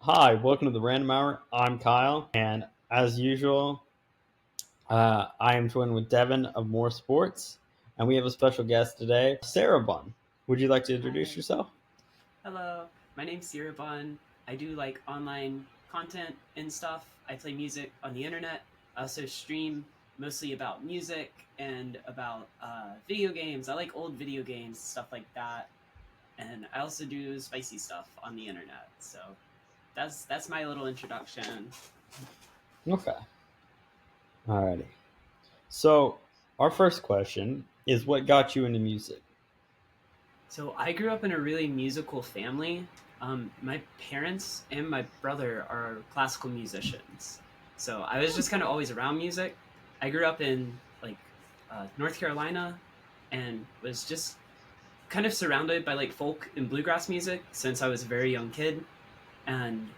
Hi, welcome to the Random Hour. I'm Kyle, and as usual, I am joined with Devin of More Sports, and we have a special guest today, Cirabun. Would you like to introduce Hi. yourself? Hello. My name's Cirabun. I do like online content and stuff. I play music on the internet. I also stream mostly about music and about video games. I like old video games, stuff like that. And I also do spicy stuff on the internet. So that's my little introduction. Okay, alrighty. So, our first question is what got you into music? So I grew up in a really musical family. My parents and my brother are classical musicians. So I was just kind of always around music. I grew up in North Carolina and was just kind of surrounded by like folk and bluegrass music since I was a very young kid. And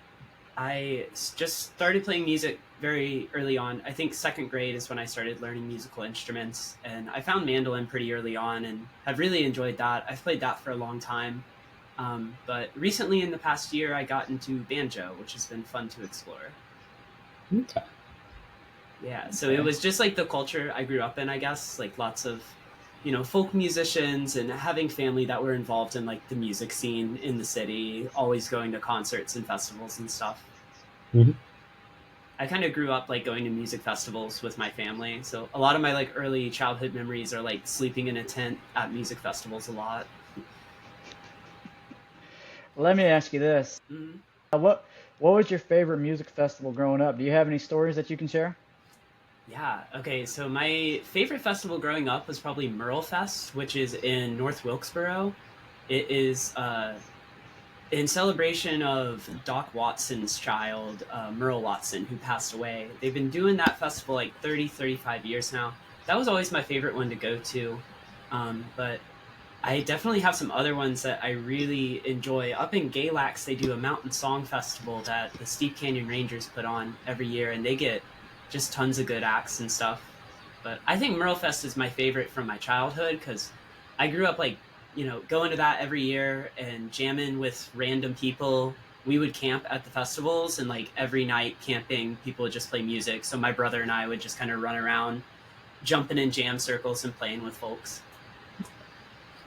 just started playing music very early on. I think second grade is when I started learning musical instruments, and I found mandolin pretty early on, and have really enjoyed that. I've played that for a long time, but recently in the past year, I got into banjo, which has been fun to explore. Okay, Yeah, so it okay, was just like the culture I grew up in, I guess, like lots of folk musicians and having family that were involved in like the music scene in the city, always going to concerts and festivals and stuff. hmm I kind of grew up like going to music festivals with my family. So a lot of my like early childhood memories are like sleeping in a tent at music festivals a lot. Let me ask you this. Mm. What was your favorite music festival growing up? Do you have any stories that you can share? Yeah. Okay. So my favorite festival growing up was probably Merle Fest, which is in North Wilkesboro. It is in celebration of Doc Watson's child, Merle Watson, who passed away. They've been doing that festival like 30, 35 years now. That was always my favorite one to go to. But I definitely have some other ones that I really enjoy. Up in Galax, they do a mountain song festival that the Steep Canyon Rangers put on every year, and they get just tons of good acts and stuff. But I think Merle Fest is my favorite from my childhood because I grew up like going to that every year and jamming with random people. We would camp at the festivals, and like every night camping, people would just play music. So my brother and I would just kind of run around, jumping in jam circles and playing with folks.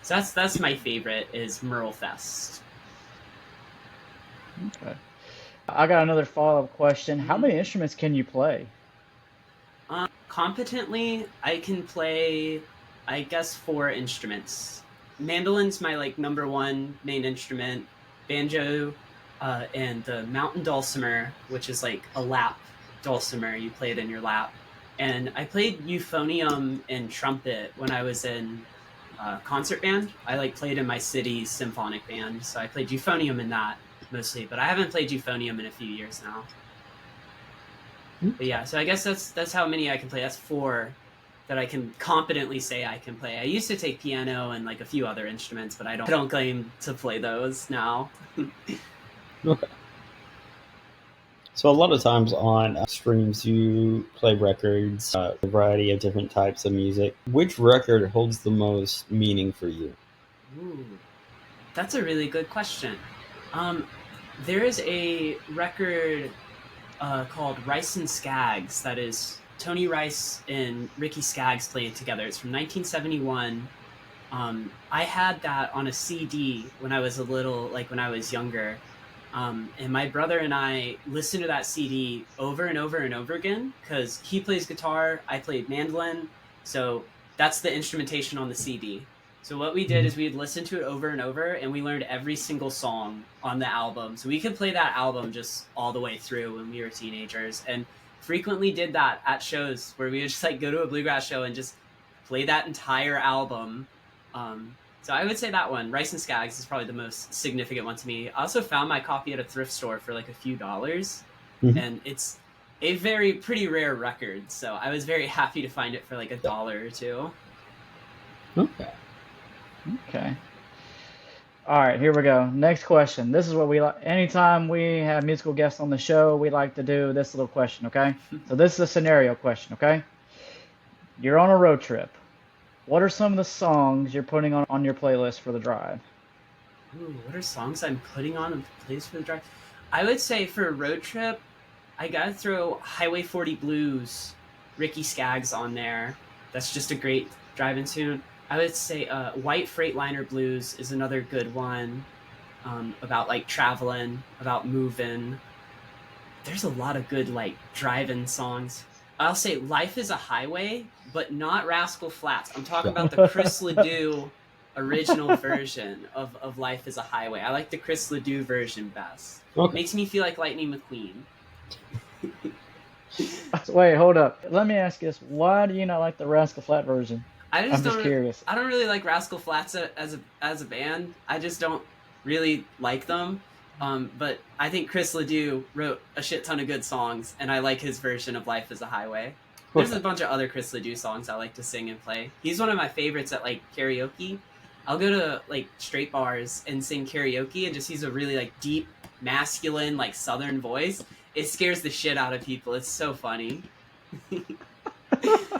So that's my favorite is Merle Fest. Okay. I got another follow-up question. How Mm-hmm. many instruments can you play? Competently, I can play, I guess, four instruments. Mandolin's my like number one main instrument. Banjo, and the mountain dulcimer, which is like a lap dulcimer. You play it in your lap. And I played euphonium and trumpet when I was in concert band. I like played in my city's symphonic band, so I played euphonium in that mostly. But I haven't played euphonium in a few years now. But okay, yeah, so I guess that's how many I can play. That's four that I can competently say I can play. I used to take piano and like a few other instruments, but I don't claim to play those now. okay. So, a lot of times on streams, you play records, a variety of different types of music. Which record holds the most meaning for you? Ooh, that's a really good question. Um, there is a record called Rice and Skaggs that is Tony Rice and Ricky Skaggs playing together. It's from 1971. I had that on a CD when I was a little, like when I was younger. And my brother and I listened to that CD over and over and over again because he plays guitar, I played mandolin. So that's the instrumentation on the CD. So what we did Mhm. is we'd listen to it over and over, and we learned every single song on the album. So we could play that album just all the way through when we were teenagers, and frequently did that at shows where we would just like go to a bluegrass show and just play that entire album. So I would say that one, Rice and Skaggs, is probably the most significant one to me. I also found my copy at a thrift store for like a few dollars, Mhm. and it's a very pretty rare record. So I was very happy to find it for like a dollar or two. Okay. Okay. All right, here we go. Next question. This is what we like. Anytime we have musical guests on the show, we like to do this little question, okay? So this is a scenario question, okay? You're on a road trip. What are some of the songs you're putting on your playlist for the drive? Ooh, what are songs I'm putting on a place for the drive? I would say for a road trip, I gotta throw Highway 40 Blues, Ricky Skaggs on there. That's just a great driving tune. I would say White Freightliner Blues is another good one, about like traveling, about moving. There's a lot of good like driving songs. I'll say Life is a Highway, but not Rascal Flatts. I'm talking Yeah. about the Chris Ledoux original version of Life is a Highway. I like the Chris Ledoux version best. Okay. Makes me feel like Lightning McQueen. Wait, hold up. Let me ask you this. Why do you not like the Rascal Flat version? I I'm just just don't. curious. I don't really like Rascal Flatts as a band. I just don't really like them. But I think Chris Ledoux wrote a shit ton of good songs, and I like his version of Life is a Highway. There's a bunch of other Chris Ledoux songs I like to sing and play. He's one of my favorites at like karaoke. I'll go to like straight bars and sing karaoke and just use a really like deep, masculine, like southern voice. It scares the shit out of people. It's so funny.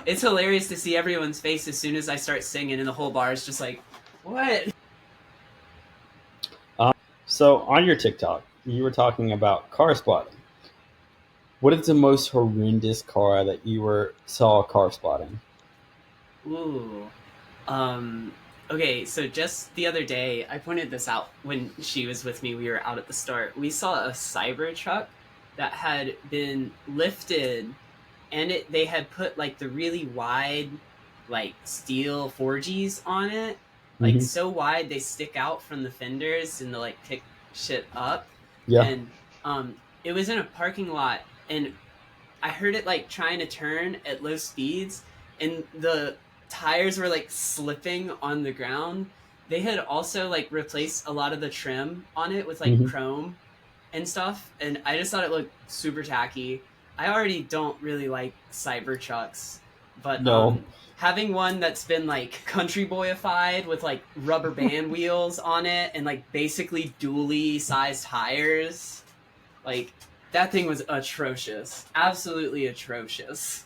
It's hilarious to see everyone's face as soon as I start singing, and the whole bar is just like, what? So on your TikTok, you were talking about car spotting. What is the most horrendous car that you saw car spotting? Ooh. Okay, so just the other day, I pointed this out when she was with me. We were out at the start. We saw a Cybertruck that had been lifted, and they had put like the really wide, like steel 4Gs on it, like so wide they stick out from the fenders and they like pick shit up. Yeah. And it was in a parking lot, and I heard it like trying to turn at low speeds, and the tires were like slipping on the ground. They had also like replaced a lot of the trim on it with like chrome and stuff, and I just thought it looked super tacky. I already don't really like Cybertrucks, but No. Having one that's been like country boyified with like rubber band wheels on it and like basically dually sized tires, like that thing was atrocious. Absolutely atrocious.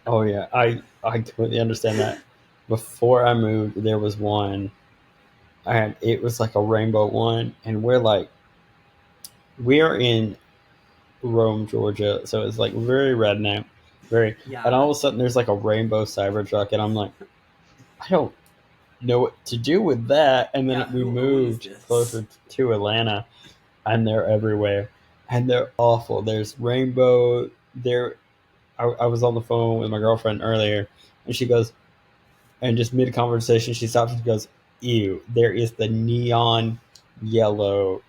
Oh yeah, I completely understand that. Before I moved, there was one, and it was like a rainbow one, and we are in Rome, Georgia, so it's like very redneck, very. Yeah. And all of a sudden, there's like a rainbow Cybertruck, and I'm like, I don't know what to do with that. And then Yeah, we who owns moved this? closer to Atlanta, and they're everywhere, and they're awful. There's rainbow. I was on the phone with my girlfriend earlier, and she goes, and just mid conversation, she stops and she goes, "Ew, there is the neon yellow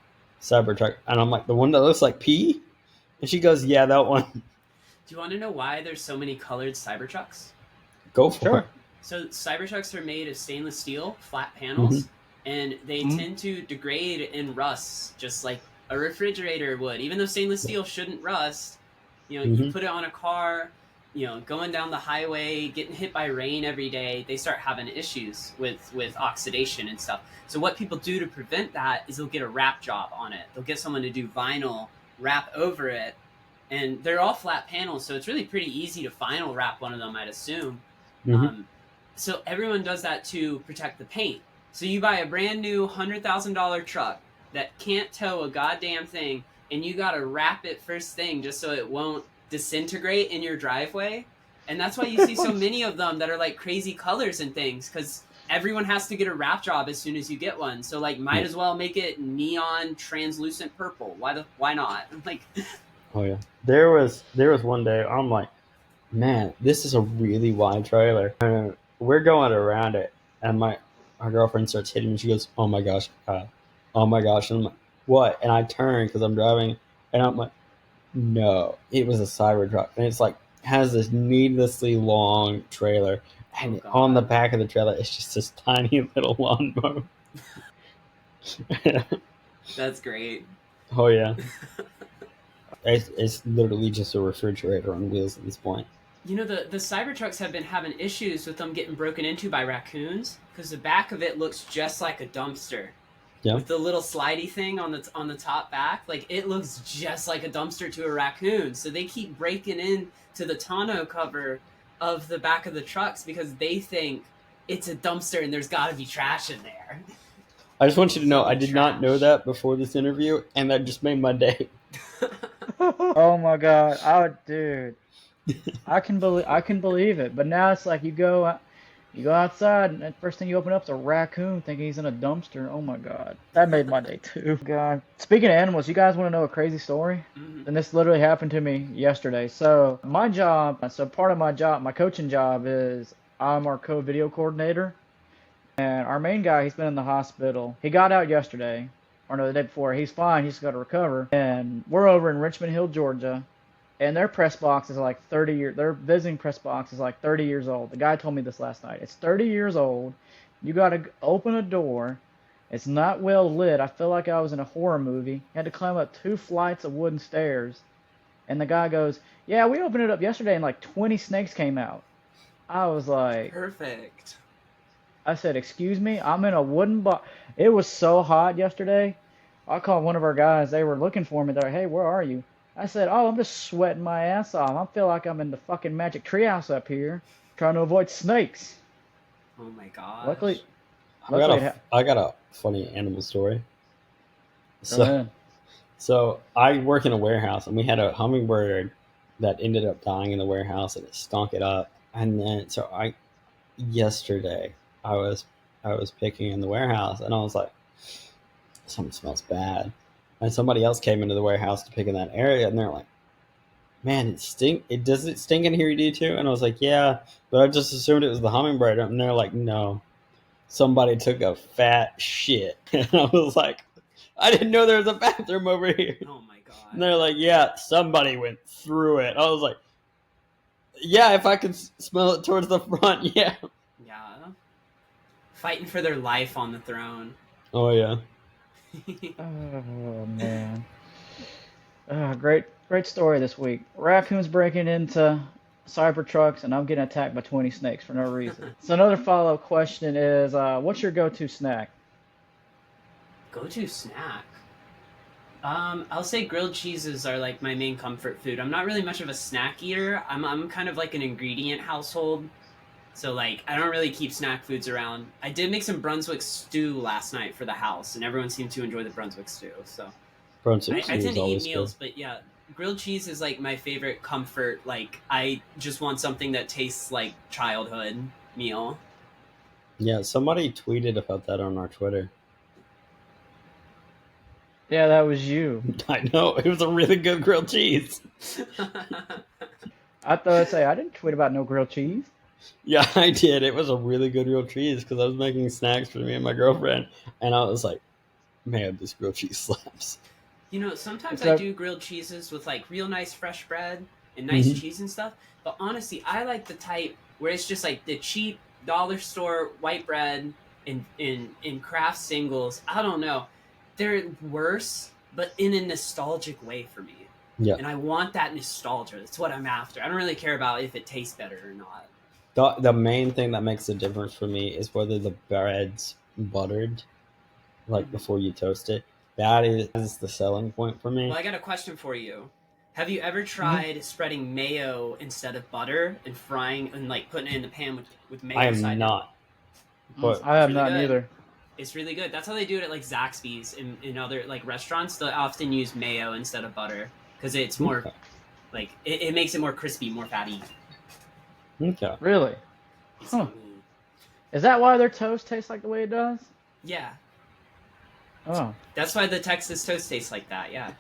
Cybertruck," and I'm like, "The one that looks like pee?" And she goes, "Yeah, that one." Do you want to know why there's so many colored Cybertrucks? Go for Sure. it. So Cybertrucks are made of stainless steel, flat panels, and they tend to degrade and rust just like a refrigerator would. Even though stainless steel shouldn't rust, you put it on a car, going down the highway, getting hit by rain every day, they start having issues with oxidation and stuff. So what people do to prevent that is they'll get a wrap job on it. They'll get someone to do vinyl wrap over it, and they're all flat panels, so it's really pretty easy to vinyl wrap one of them, I'd assume. So everyone does that to protect the paint. So you buy a brand new $100,000 truck that can't tow a goddamn thing, and you gotta wrap it first thing just so it won't disintegrate in your driveway. And that's why you see so many of them that are like crazy colors and things, because everyone has to get a wrap job as soon as you get one. So like, might as well make it neon translucent purple. Why not? Like, Oh yeah. There was one day I'm like, man, this is a really wide trailer. And we're going around it, and our girlfriend starts hitting me. She goes, "Oh my gosh, Kyle. Oh my gosh." And I'm like, "What?" And I turn because I'm driving, and I'm like, no, it was a Cybertruck, and it's like has this needlessly long trailer, and Oh, on the God. back of the trailer, it's just this tiny little lawnmower. That's great. Oh yeah, it's literally just a refrigerator on wheels at this point. The Cybertrucks have been having issues with them getting broken into by raccoons because the back of it looks just like a dumpster. Yeah. With the little slidey thing on the top back, like it looks just like a dumpster to a raccoon. So they keep breaking in to the tonneau cover of the back of the trucks because they think it's a dumpster and there's got to be trash in there. I just want you to know, I did not Trash. know that before this interview, and that just made my day. Oh my god, dude, I can believe it. But now it's like you go outside, and the first thing you open up is a raccoon thinking he's in a dumpster. Oh my god, that made my day too. God, speaking of animals, you guys want to know a crazy story? Mhm. And this literally happened to me yesterday. So part of my job, my coaching job is I'm our co-video coordinator. And our main guy, he's been in the hospital. He got out yesterday, or no, the day before. He's fine. He's got to recover. And we're over in Richmond Hill, Georgia, and their press box is like 30 years. Their visiting press box is like 30 years old. The guy told me this last night. It's 30 years old. You got to open a door. It's not well lit. I feel like I was in a horror movie. You had to climb up 2 flights of wooden stairs. And the guy goes, "Yeah, we opened it up yesterday, and like 20 snakes came out." I was like, Perfect. I said, "Excuse me, I'm in a wooden box." It was so hot yesterday. I called one of our guys. They were looking for me. They're like, "Hey, where are you?" I said, "Oh, I'm just sweating my ass off. I feel like I'm in the fucking magic treehouse up here, trying to avoid snakes." Oh my gosh. Luckily, I got luckily, I got a funny animal story. go So, ahead. so I work in a warehouse, and we had a hummingbird that ended up dying in the warehouse, and it stunk it up. And then, yesterday, I was I was picking in the warehouse, and I was like, something smells bad. And somebody else came into the warehouse to pick in that area, and they're like, man, does it stink in here, you do too? And I was like, yeah, but I just assumed it was the hummingbird. And they're like, no, somebody took a fat shit. And I was like, I didn't know there was a bathroom over here. Oh my god. And they're like, yeah, somebody went through it. I was like, yeah, if I could smell it towards the front, yeah. Yeah. Fighting for their life on the throne. Oh yeah. Oh man. Great story this week. Raccoons breaking into Cybertrucks, and I'm getting attacked by 20 snakes for no reason. So another follow-up question is, what's your go-to snack? Go-to snack. I'll say grilled cheeses are like my main comfort food. I'm not really much of a snack eater. I'm kind of like an ingredient household. So like I don't really keep snack foods around. I did make some Brunswick stew last night for the house, and everyone seemed to enjoy the Brunswick stew. So Brunswick I stew tend is to eat always meals, good. but yeah, grilled cheese is like my favorite comfort. Like I just want something that tastes like childhood meal. Yeah, somebody tweeted about that on our Twitter. Yeah, that was you. I know, it was a really good grilled cheese. I thought I'd say I didn't tweet about no grilled cheese. Yeah, I did. It was a really good grilled cheese because I was making snacks for me and my girlfriend, and I was like, man, this grilled cheese slaps. You know, sometimes I Except, do grilled cheeses with like real nice fresh bread and nice Mhm. cheese and stuff. But honestly, I like the type where it's just like the cheap dollar store white bread in craft singles. I don't know. They're worse, but in a nostalgic way for me. Yeah. And I want that nostalgia. That's what I'm after. I don't really care about if it tastes better or not. The main thing that makes a difference for me is whether the bread's buttered, like Mhm. before you toast it. That is the selling point for me. Well, I got a question for you. Have you ever mhm. tried spreading mayo instead of butter and frying and like putting it in the pan with mayo I am side down? not, but I It's have really not good. neither. It's really good. That's how they do it at like Zaxby's in other like restaurants. They often use mayo instead of butter because it's more okay. like it makes it more crispy, more fatty. Okay. Really? It's Huh. yummy. Is that why their toast tastes like the way it does? Yeah, Oh, that's why the Texas toast tastes like that. Yeah.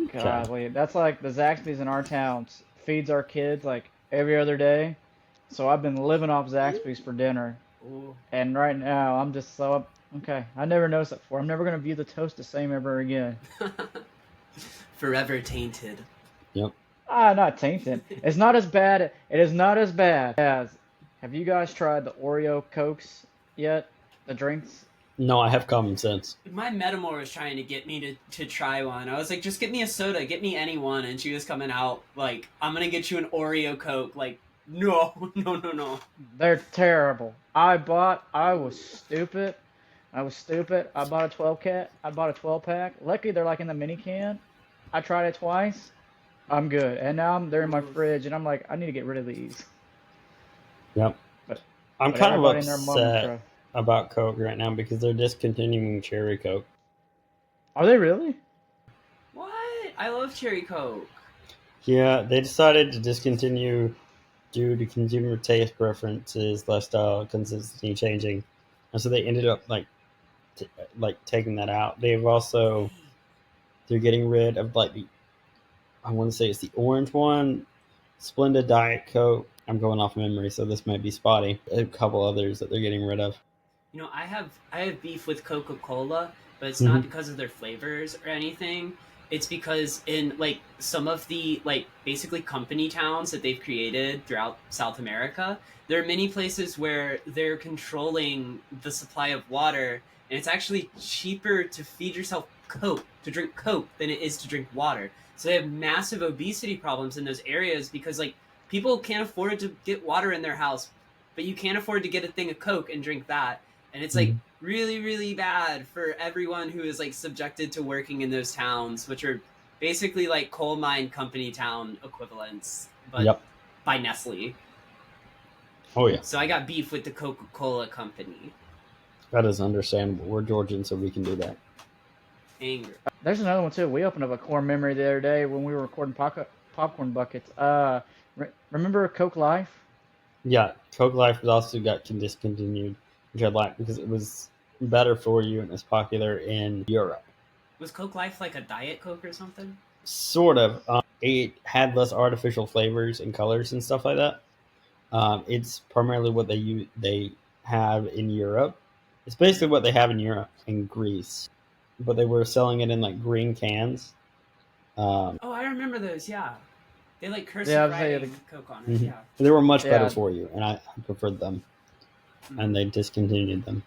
Okay. golly. That's like the Zaxby's in our town feeds our kids like every other day. So I've been living off Zaxby's for dinner. Ooh. And right now, I'm just so okay. I never noticed that before. I'm never gonna view the toast the same ever again. Forever tainted. Yep. Not tainted. It's not as bad. It is not as bad as. Have you guys tried the Oreo Cokes yet? The drinks. No, I have common sense. My Metamor was trying to get me to try one. I was like, just get me a soda, get me any one. And she was coming out like, I'm going to get you an Oreo Coke. Like, no, no, no, no. They're terrible. I was stupid. I bought a 12 pack. Luckily, they're like in the mini can. I tried it twice. I'm good. And now they're in my fridge, and I'm like, I need to get rid of these. Yep. But I'm kind of everybody and their mom is upset about Coke right now because they're discontinuing Cherry Coke. Are they really? I love cherry Coke. Yeah, they decided to discontinue due to consumer taste preferences, lifestyle consistency changing, and so they ended up like taking that out. They've also Dang. they're getting rid of like the I want to say it's the orange one, Splenda Diet Coke. I'm going off memory, so this might be spotty. A couple others that they're getting rid of. I have beef with Coca-Cola, but it's not Hmm. because of their flavors or anything. It's because in like some of the like basically company towns that they've created throughout South America, there are many places where they're controlling the supply of water, and it's actually cheaper to feed yourself Coke, to drink Coke, than it is to drink water. So they have massive obesity problems in those areas because like people can't afford to get water in their house, but you can't afford to get a thing of Coke and drink that. And it's like Hmm. really, really bad for everyone who is like subjected to working in those towns, which are basically like coal mine company town equivalents, but Yep. by Nestle. Oh yeah, So I got beef with the Coca-Cola company. that is understandable. We're Georgian, so we can do that. Anger. There's another one too. We opened up a core memory the other day when we were recording popcorn buckets. Remember Coke Life? Yeah, Coke Life was also got discontinued, which I like because it was better for you and it's popular in Europe. Was Coke Life like a Diet Coke or something? Sort of. It had less artificial flavors and colors and stuff like that. It's primarily what they have in Europe. It's basically what they have in Europe in Greece, but they were selling it in like green cans. Um, Oh, I remember those. Yeah, they like Yeah, I cursive was saying, writing Coke on it. mhm. Yeah. They were much better yeah. for you, and I preferred them, and Mm-hmm. they discontinued them.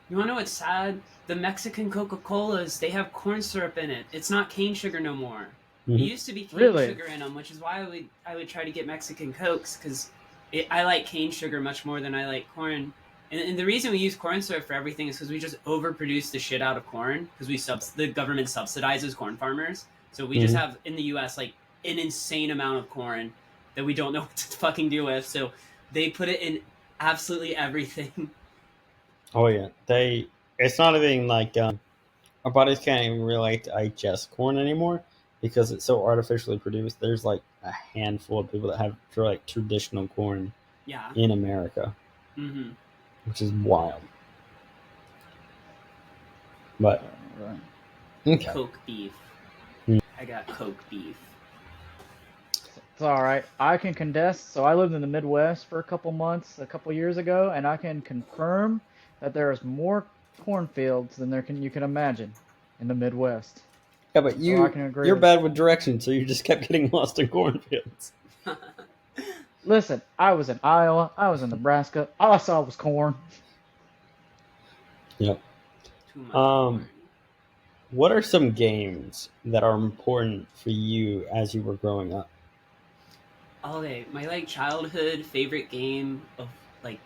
You wanna know what's sad? The Mexican Coca-Colas, they have corn syrup in it. It's not cane sugar no more. It Hmm. used to be cane Really? sugar in them, which is why I would try to get Mexican Cokes because I like cane sugar much more than I like corn. And the reason we use corn syrup for everything is because we just overproduce the shit out of corn because the government subsidizes corn farmers. So we just Hmm. have in the U.S. like an insane amount of corn that we don't know what to fucking do with. So they put it in absolutely everything. Oh yeah, they. It's not even like our bodies can't even really digest corn anymore because it's so artificially produced. There's like a handful of people that have like traditional corn Yeah. in America, Mm-hmm. which is wild. But Right. okay. Coke beef. Mm. I got Coke beef. It's all right. I can contest. So I lived in the Midwest for a couple months a couple years ago, and I can confirm that there is more cornfields than you can imagine in the Midwest. Yeah, but So I can agree you're with. bad with directions, so you just kept getting lost in cornfields. Listen, I was in Iowa. I was in Nebraska. All I saw was corn. Yep. Too much Um, corn. what are some games that are important for you as you were growing up? Okay, my like childhood favorite game of like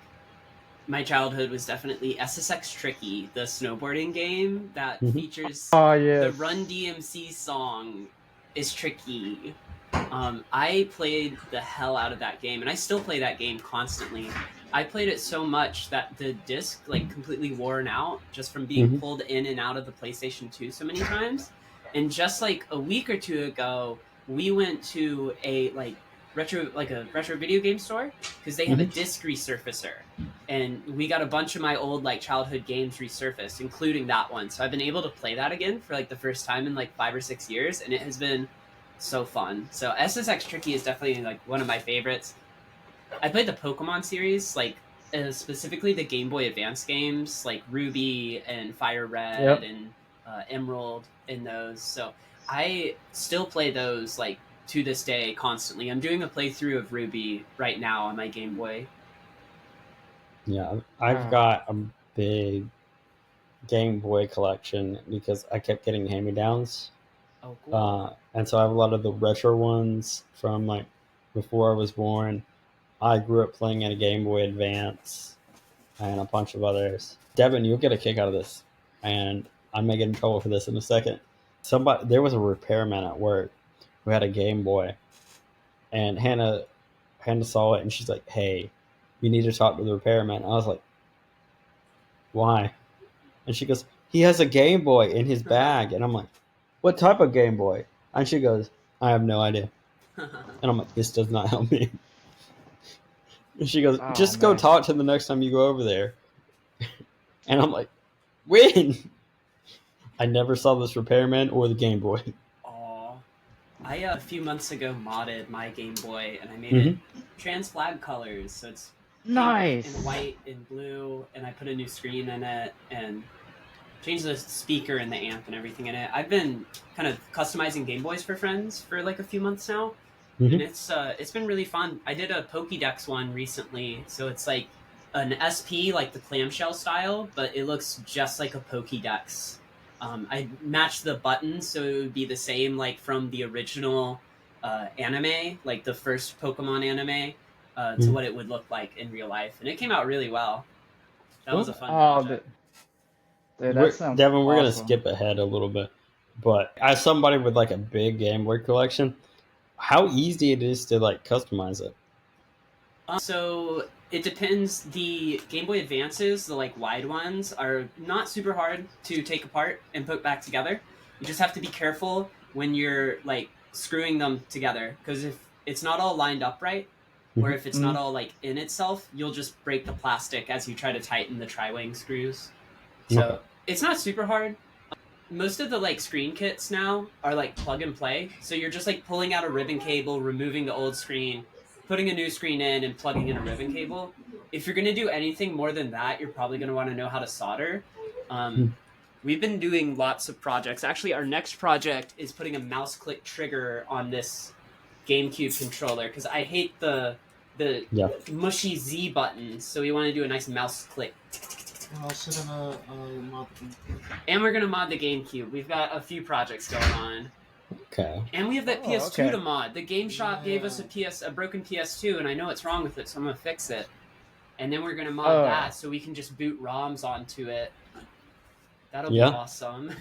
my childhood was definitely SSX Tricky, the snowboarding game that Hmm. features Oh the Run yes. DMC song is tricky. I played the hell out of that game, and I still play that game constantly. I played it so much that the disc like completely worn out just from being Hmm. pulled in and out of the PlayStation 2 so many times. And just like a week or two ago, we went to a retro video game store because they have a Hmm. disc resurfacer, and we got a bunch of my old like childhood games resurfaced, including that one. So I've been able to play that again for like the first time in like 5 or 6 years, and it has been so fun. So SSX Tricky is definitely like one of my favorites. I played the Pokemon series, like specifically the Game Boy Advance games, like Ruby and Fire Red Yep. and Emerald in those. So I still play those like to this day constantly. I'm doing a playthrough of Ruby right now on my Game Boy. Yeah, I've Ah, got a big Game Boy collection because I kept getting hand-me-downs. Oh, cool. And so I have a lot of the retro ones from like before I was born. I grew up playing at a Game Boy Advance and a bunch of others. Devin, you'll get a kick out of this, and I may get in trouble for this in a second. There was a repairman at work who had a Game Boy, and Hannah saw it, and she's like, "Hey, you need to talk to the repairman." I was like, "Why?" And she goes, "He has a Game Boy in his bag," and I'm like, "What type of Game Boy?" And she goes, I have no idea. And I'm like, this does not help me. And she goes, Oh just go man. talk to them the next time you go over there. And I'm like, when? I never saw this repairman or the Game Boy. Aw. I a few months ago modded my Game Boy and I made Mhm. it trans flag colors, so it's pink Nice. and white and blue, and I put a new screen in it and changed the speaker and the amp and everything in it. I've been kind of customizing Game Boys for friends for like a few months now, and Mhm. it's been really fun. I did a Pokédex one recently, so it's like an SP, like the clamshell style, but it looks just like a Pokédex. I matched the buttons so it would be the same, like from the original anime, like the first Pokemon anime, to Mhm. what it would look like in real life, and it came out really well. That was a Well, fun Oh, project. dude, that sounds Devin, we're gonna awesome. skip ahead a little bit, but as somebody with like a big Game Boy collection, how easy it is to like customize it. So it depends. The Game Boy Advances, the like wide ones, are not super hard to take apart and put back together. You just have to be careful when you're like screwing them together, because if it's not all lined up right, or if it's not Mhm. all like in itself, you'll just break the plastic as you try to tighten the tri-wing screws. Okay. So it's not super hard. Most of the like screen kits now are like plug and play, so you're just like pulling out a ribbon cable, removing the old screen, putting a new screen in, and plugging in a ribbon cable. If you're going to do anything more than that, you're probably going to want to know how to solder. Hmm. We've been doing lots of projects. Actually, our next project is putting a mouse click trigger on this GameCube controller, because I hate the Yeah. mushy Z buttons, so we want to do a nice mouse click. And also gonna mod the And we're going to mod the GameCube. We've got a few projects going on. Okay. And we have that Oh, PS2 okay. to mod. The game shop gave us Yeah. a broken PS2, and I know what's wrong with it, so I'm gonna fix it. And then we're gonna mod Oh. that so we can just boot ROMs onto it. That'll be Yeah. awesome.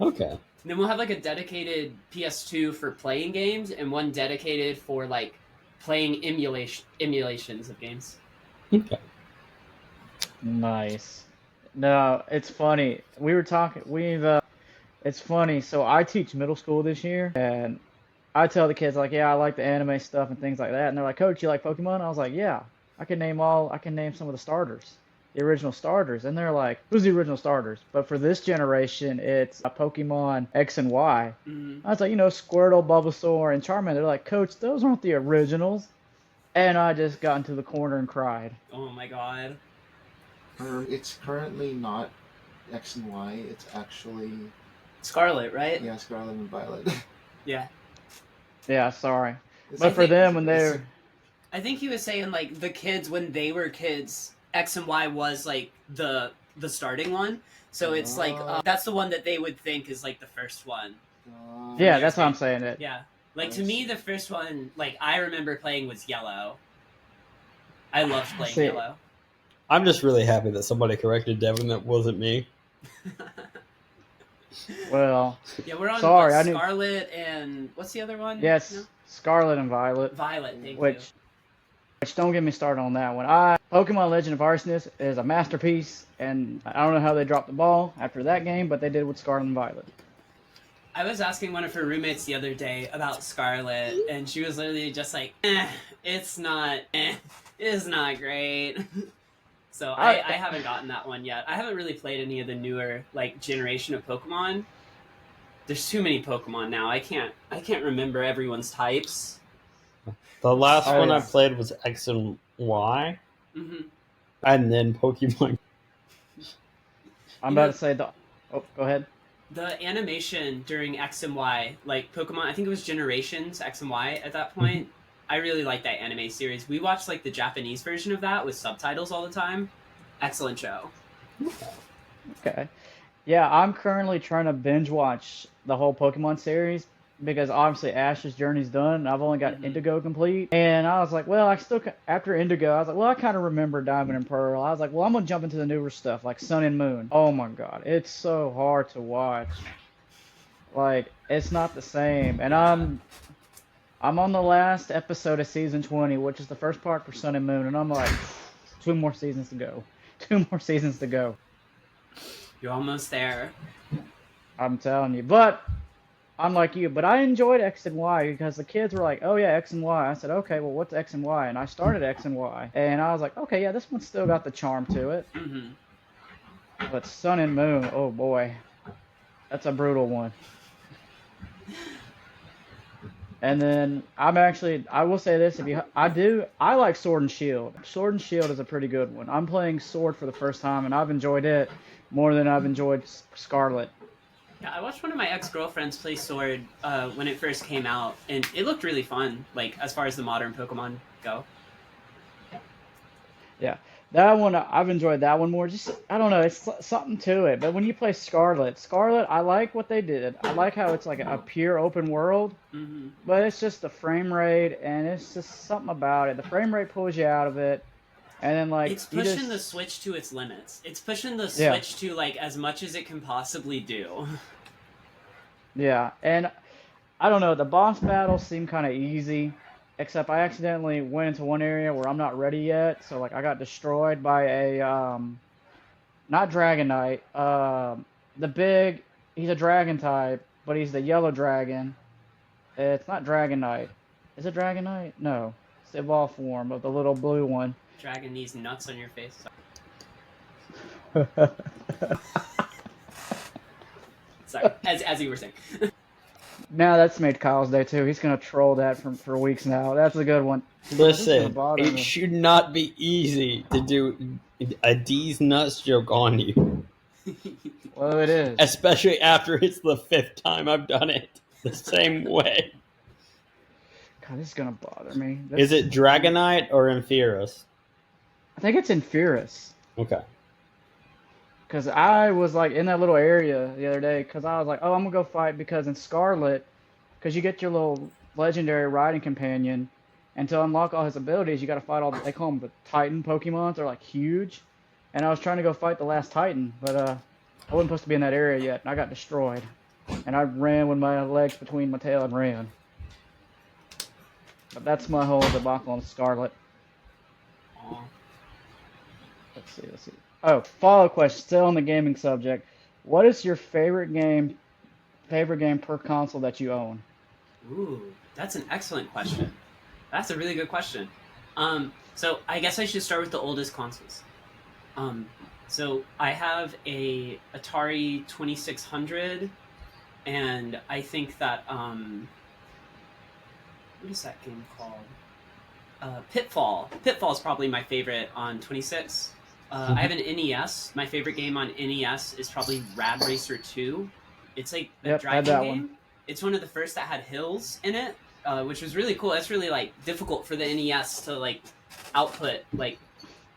Okay. And then we'll have like a dedicated PS2 for playing games, and one dedicated for like playing emulations of games. Okay. Nice. No, it's funny. We were talking. It's funny. So I teach middle school this year, and I tell the kids like, yeah, I like the anime stuff and things like that. And they're like, Coach, you like Pokemon? I was like, yeah. I can name some of the starters, the original starters. And they're like, who's the original starters? But for this generation, it's a Pokemon X and Y. Mm-hmm. I was like, Squirtle, Bulbasaur, and Charmander. They're like, Coach, those aren't the originals. And I just got into the corner and cried. Oh my god. It's currently not X and Y. It's actually Scarlet, right? yeah, Scarlet and Violet. Yeah. Yeah, sorry. It's But for think- them, when it's- they're I think he was saying like the kids when they were kids, X and Y was like the starting one. So it's like that's the one that they would think is like the first one. yeah, that's how I'm saying it. Yeah. Like to me the first one like I remember playing was Yellow. I loved playing See. Yellow. I'm just really happy that somebody corrected Devin. That wasn't me. Well, Yeah, we're on Sorry, what, I didn't- Scarlet and what's the other one? yes, No? Scarlet and Violet. Violet, thank you. Which don't get me started on that one. Pokemon Legend of Arceus is a masterpiece, and I don't know how they dropped the ball after that game, but they did with Scarlet and Violet. I was asking one of her roommates the other day about Scarlet, and she was literally just like, it's not great. So I haven't gotten that one yet. I haven't really played any of the newer like generation of Pokemon. There's too many Pokemon now. I can't remember everyone's types. The last Oh, one I yeah. played was X and Y, Mm-hmm. and then Pokemon. I'm You about know- to say the. Oh, go ahead. The animation during X and Y, like Pokemon, I think it was Generations X and Y at that point. I really like that anime series. We watched like the Japanese version of that with subtitles all the time. Excellent show. Okay. Yeah, I'm currently trying to binge watch the whole Pokemon series because obviously Ash's journey's done. I've only got Mhm. Indigo complete, and I was like, well, after Indigo, I was like, well, I kind of remember Diamond and Pearl. I was like, well, I'm gonna jump into the newer stuff like Sun and Moon. Oh my God, it's so hard to watch. Like, it's not the same, and I'm on the last episode of season 20, which is the first part for Sun and Moon, and I'm like, 2 more seasons to go. 2 more seasons to go. You're almost there. I'm telling you. But I'm like you, but I enjoyed X and Y because the kids were like, "Oh yeah, X and Y." I said, "Okay, well, what's X and Y?" And I started X and Y, and I was like, "Okay, yeah, this one's still got the charm to it." Mm-hmm. But Sun and Moon, oh boy, that's a brutal one. And then I will say this: I like Sword and Shield. Sword and Shield is a pretty good one. I'm playing Sword for the first time, and I've enjoyed it more than I've enjoyed Scarlet. Yeah, I watched one of my ex-girlfriends play Sword when it first came out, and it looked really fun, like, as far as the modern Pokemon go. Yeah, that one I've enjoyed that one more. Just I don't know, it's something to it. But when you play Scarlet, I like what they did. I like how it's like a pure open world, Mm-hmm. but it's just the frame rate, and it's just something about it. The frame rate pulls you out of it, and then like It's you pushing the just Switch to its limits. It's pushing the yeah. Switch to, like, as much as it can possibly do. Yeah, and I don't know, the boss battles seem kind of easy, except I accidentally went into one area where I'm not ready yet, so like I got destroyed by a not Dragonite, the big he's a dragon type, but he's the yellow dragon. It's not Dragonite. Is it Dragonite? No. It's the evolved form of the little blue one. Dragging these nuts on your face. Sorry, as you were saying. Now that's made Kyle's day too. He's gonna troll that for weeks now. That's a good one. This is gonna Listen, bother it me. should not be easy to do a D's nuts joke on you, Well, it is. especially after it's the 5th time I've done it the same way. God, this is gonna bother me. Is it Dragonite or Ampharos? I think it's in Furus. Okay. Because I was like in that little area the other day. Because I was like, oh, I'm gonna go fight because in Scarlet, because you get your little legendary riding companion, and to unlock all his abilities, you got to fight all. They call them the Titan Pokemons. They're like huge, and I was trying to go fight the last Titan, but I wasn't supposed to be in that area yet, and I got destroyed. And I ran with my legs between my tail and ran. But that's my whole debacle on Scarlet. Aw. Let's see. Oh, follow question, still on the gaming subject. What is your favorite game per console that you own? Ooh, that's an excellent question. That's a really good question. So I guess I should start with the oldest consoles. So I have a Atari 2600, and I think that what is that game called? Pitfall. Pitfall is probably my favorite on 26. I have an NES. My favorite game on NES is probably Rad Racer 2. It's like a driving that game. one. It's one of the first that had hills in it, which was really cool. That's really like difficult for the NES to like output like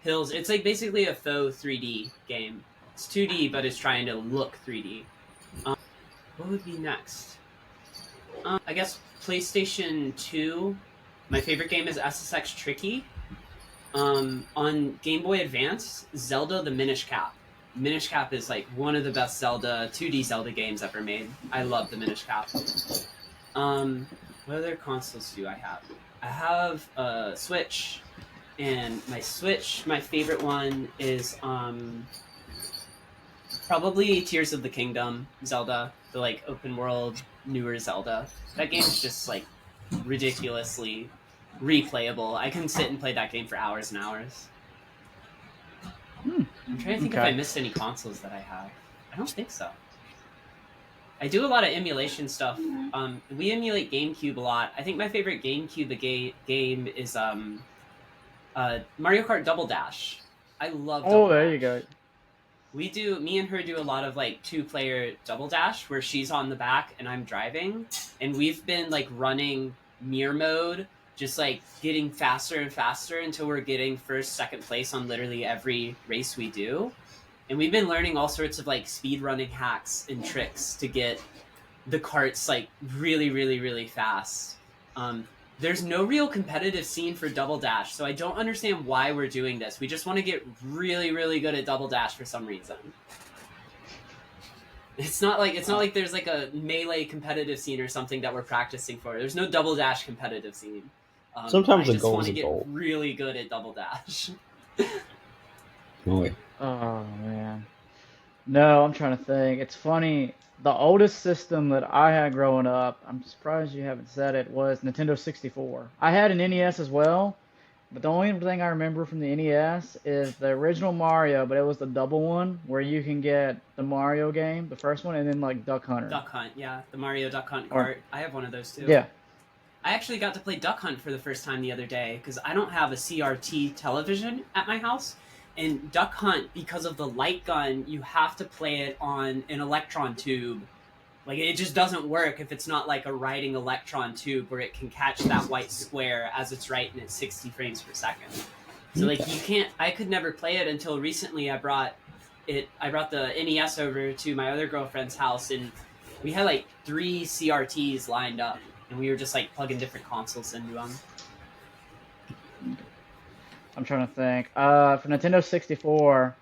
hills. It's like basically a faux 3D game. It's 2D, but it's trying to look 3D. What would be next? I guess PlayStation 2. My favorite game is SSX Tricky. On Game Boy Advance, Zelda the Minish Cap. Minish Cap is like one of the best 2D Zelda games ever made. I love the Minish Cap. What other consoles do I have? I have a Switch, and my favorite one is probably Tears of the Kingdom Zelda, the like open world newer Zelda. That game is just like ridiculously replayable. I can sit and play that game for hours and hours. I'm trying to think if I missed any consoles that I have. I don't think so. I do a lot of emulation stuff. We emulate GameCube a lot. I think my favorite GameCube game is Mario Kart Double Dash. I love Double there Dash. you go. Me and her do a lot of like 2-player Double Dash where she's on the back and I'm driving. And we've been like running mirror mode, just like getting faster and faster until we're getting first, second place on literally every race we do. And we've been learning all sorts of like speed running hacks and tricks to get the carts like really, really, really fast. There's no real competitive scene for Double Dash, so I don't understand why we're doing this. We just want to get really, really good at Double Dash for some reason. It's not like there's like a melee competitive scene or something that we're practicing for. There's no Double Dash competitive scene. Sometimes I the just goal want is to a get goal. really good at Double Dash. Oh, wait. Oh man. No, I'm trying to think. It's funny. The oldest system that I had growing up, I'm surprised you haven't said it, was Nintendo 64. I had an NES as well, but the only thing I remember from the NES is the original Mario, but it was the double one where you can get the Mario game, the first one, and then like Duck Hunter. Duck Hunt, yeah, the Mario Duck Hunt Or cart. I have one of those too. yeah. I actually got to play Duck Hunt for the first time the other day because I don't have a CRT television at my house. And Duck Hunt, because of the light gun, you have to play it on an electron tube. Like, it just doesn't work if it's not like a writing electron tube where it can catch that white square as it's writing at 60 frames per second. So, like, you can't. I could never play it until recently. I brought the NES over to my other girlfriend's house, and we had like 3 CRTs lined up, and we were just like plugging different consoles into them. I'm trying to think. For Nintendo 64,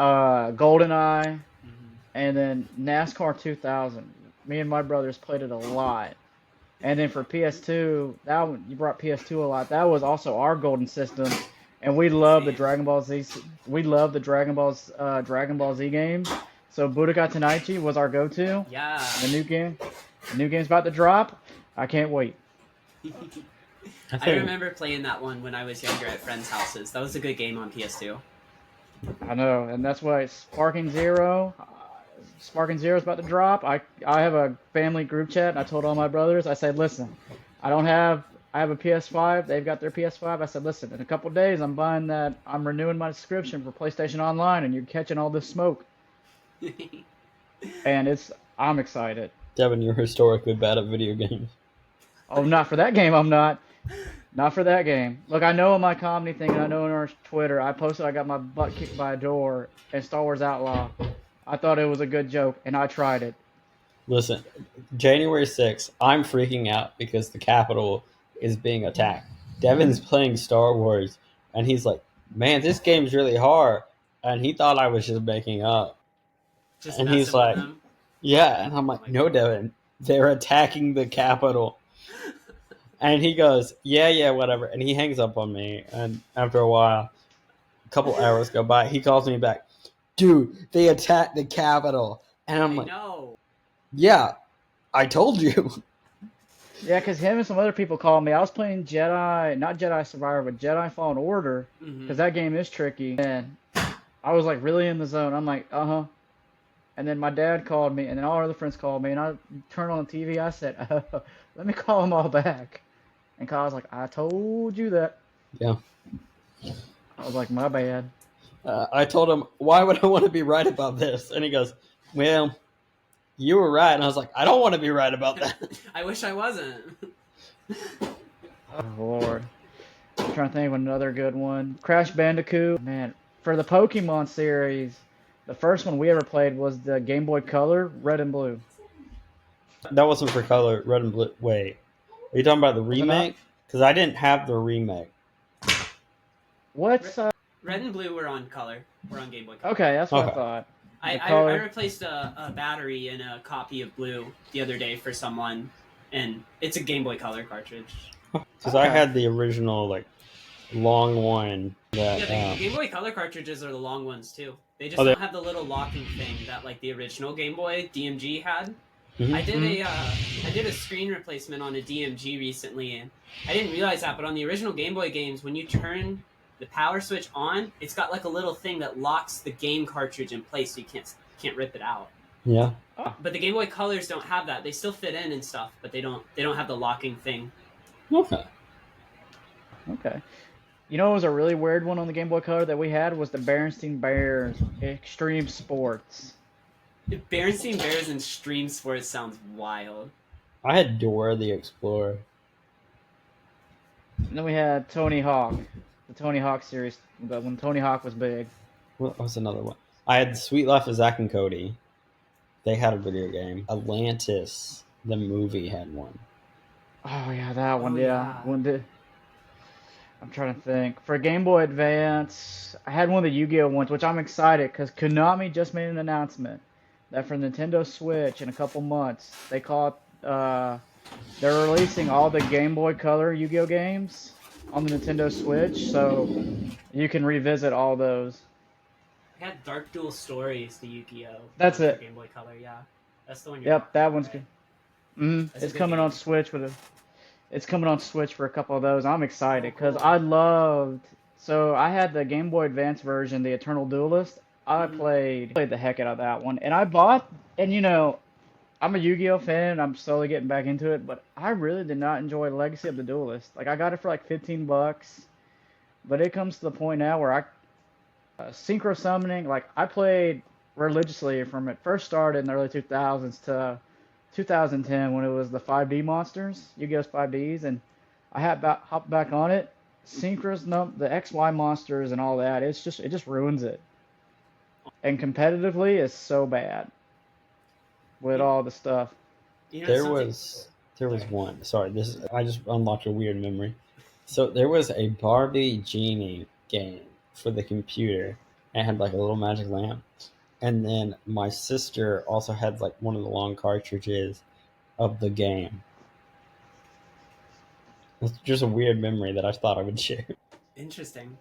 GoldenEye, and then NASCAR 2000. Me and my brothers played it a lot. And then for PS2, that one, you brought PS2 a lot. That was also our golden system, and we love the Dragon Ball Z. We love the Dragon Ball Z games. So Budokai Tenkaichi was our go-to. Yeah. The new game's about to drop. I can't wait. I remember playing that one when I was younger at friends' houses. That was a good game on PS2. I know, and that's why Sparking Zero is about to drop. I have a family group chat, and I told all my brothers, I said, listen, I have a PS5. They've got their PS5. I said, listen, in a couple days, I'm renewing my subscription for PlayStation Online, and you're catching all this smoke. And I'm excited. Devin, you're historically bad at video games. Oh, not for that game, I'm not. Not for that game. Look, I know in my comedy thing, and I know on our Twitter, I posted I got my butt kicked by a door in Star Wars Outlaw. I thought it was a good joke, and I tried it. Listen, January 6th, I'm freaking out because the Capitol is being attacked. Devin's playing Star Wars, and he's like, man, this game's really hard. And he thought I was just making up. And he's like, yeah. And I'm like, no, Devin, they're attacking the Capitol. And he goes, yeah, whatever. And he hangs up on me. And after a while, a couple hours go by, he calls me back. Dude, they attacked the Capitol. And I'm like, know. Yeah, I told you. Yeah, because him and some other people called me. I was playing not Jedi Survivor, but Jedi Fallen Order, because that game is tricky. And I was like really in the zone. I'm like, uh-huh. And then my dad called me, and then all our other friends called me, and I turned on the TV. I said, let me call them all back. And Kyle's like, I told you that. Yeah. I was like, my bad. I told him, why would I want to be right about this? And he goes, well, you were right. And I was like, I don't want to be right about that. I wish I wasn't. Oh, Lord. I'm trying to think of another good one. Crash Bandicoot. Man, for the Pokemon series, the first one we ever played was the Game Boy Color, Red and Blue. That wasn't for color, Red and Blue. Wait. Are you talking about the remake? Because I didn't have the remake. What's Red and Blue were on color. We're on Game Boy Color. Okay, that's what I thought. I replaced a battery in a copy of Blue the other day for someone, and it's a Game Boy Color cartridge. Because I had the original, like, long one. That, the Game Boy Color cartridges are the long ones, too. They just don't have the little locking thing that, like, the original Game Boy DMG had. Mm-hmm. I did a screen replacement on a DMG recently, and I didn't realize that, but on the original Game Boy games, when you turn the power switch on, it's got like a little thing that locks the game cartridge in place, so you can't rip it out. Yeah. But the Game Boy Colors don't have that. They still fit in and stuff, but they don't have the locking thing. Okay. You know, it was a really weird one on the Game Boy Color that we had was the Berenstain Bears Extreme Sports. Berenstain Bears and Extreme Sports sounds wild. I had Dora the Explorer. And then we had Tony Hawk, the Tony Hawk series, but when Tony Hawk was big. What was another one? I had Sweet Life of Zack and Cody. They had a video game. Atlantis, the movie, had one. Oh yeah, that one. I'm trying to think. For Game Boy Advance, I had one of the Yu-Gi-Oh ones, which I'm excited because Konami just made an announcement that for Nintendo Switch in a couple months, they're releasing all the Game Boy Color Yu-Gi-Oh games on the Nintendo Switch, so you can revisit all those. I got Dark Duel Stories, the Yu-Gi-Oh That's one for it. Game Boy Color. Yeah, that's the one you're Yep, talking that about, one's right? good. That's a It's good coming on game. Switch with a. It's coming on Switch for a couple of those. I'm Oh, excited because cool. I loved. So I had the Game Boy Advance version, the Eternal Duelist. I Hmm. played the heck out of that one, and I bought. And you know, I'm a Yu-Gi-Oh fan. And I'm slowly getting back into it, but I really did not enjoy Legacy of the Duelist. Like I got it for like $15, but it comes to the point now where I synchro summoning. Like I played religiously from it first started in the early 2000s to 2010 when it was the 5D monsters, Yu-Gi-Oh's 5Ds, and I had hopped back on it. Synchros, the XY monsters and all that. It just ruins it. And competitively, it's so bad with You, all the stuff. you know There something? was there was Sorry. one. Sorry, this I just unlocked a weird memory. So there was a Barbie Genie game for the computer. And it had like a little magic lamp, and then my sister also had like one of the long cartridges of the game. It's just a weird memory that I thought I would share. Interesting.